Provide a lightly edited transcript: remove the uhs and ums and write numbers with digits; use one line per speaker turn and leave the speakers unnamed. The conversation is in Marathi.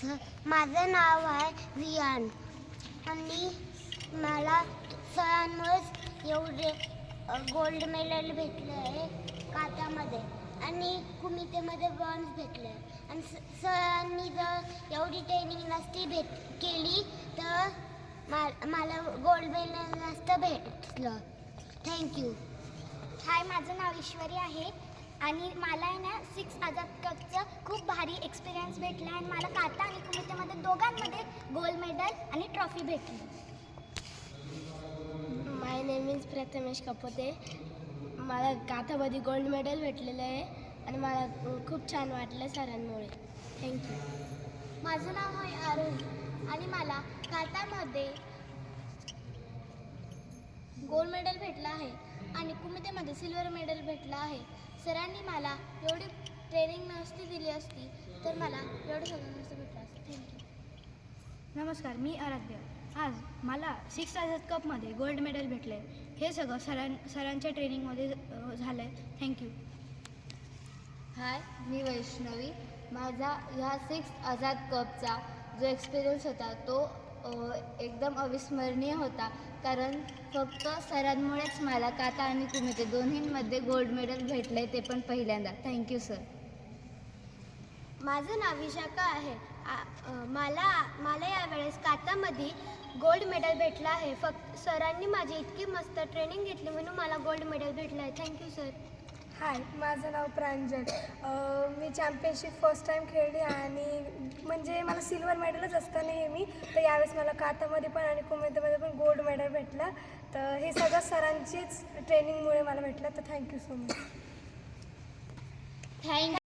माझं नाव आहे रियान आणि मला सरांमुळेच एवढे गोल्ड मेडल भेटलं आहे काटामध्ये आणि कुमितेमध्ये ब्रॉन्झ भेटलं आहे. आणि सरांनी जर एवढी ट्रेनिंग नसती केली तर मला गोल्ड मेडल नसतं भेटलं. थँक्यू.
हाय, माझं नाव ईश्वरी आहे आणि मला आहे ना 6 आझाद कपचं खूप भारी एक्सपिरियन्स भेटला आणि मला काटा आणि कुमितेमध्ये दोघांमध्ये गोल्ड मेडल आणि ट्रॉफी भेटली.
माय नेम इज प्रथमेश कपोते. मला काथामध्ये गोल्ड मेडल भेटलेलं आहे आणि मला खूप छान वाटलं सरांमुळे. थँक्यू.
माझं नाव आहे अरुण आणि मला काटामध्ये गोल्ड मेडल भेटलं आहे आणि कुमितेमध्ये सिल्वर मेडल भेटलं आहे. सरांनी मला एवढी ट्रेनिंग नसती दिली असती तर मला एवढं सगळं नसतं भेटलं असतं. थँक्यू.
नमस्कार, मी आराध्य. आज मला 6 आझाद कपमध्ये गोल्ड मेडल भेटले. हे सगळं सरांच्या ट्रेनिंगमध्ये झालं आहे. थँक्यू.
हाय, मी वैष्णवी. माझा ह्या 6 आझाद कपचा जो एक्सपिरियन्स होता तो एकदम अविस्मरणीय होता, कारण फक्त सरांमुळेच मला काटा आणि कुमिते दोन्हींमध्ये गोल्ड मेडल भेटलं आहे, ते पण पहिल्यांदा. Thank you sir.
माझं नाव विशाखा आहे. मला यावेळेस काटामध्ये गोल्ड मेडल भेटलं आहे. फक्त सरांनी माझी इतकी मस्त ट्रेनिंग घेतली म्हणून मला गोल्ड मेडल भेटलं आहे. Thank you sir.
हाय, माझं नाव प्रांजल. मी चॅम्पियनशिप फर्स्ट टाईम खेळली आणि म्हणजे मला सिल्वर मेडलच असतं नेहमी, तर यावेळेस मला काटामध्ये पण आणि कुमितेमध्ये पण गोल्ड मेडल भेटलं. तर हे सगळं सरांचीच ट्रेनिंगमुळे मला भेटलं. तर थँक्यू सो मच.
थँक्यू.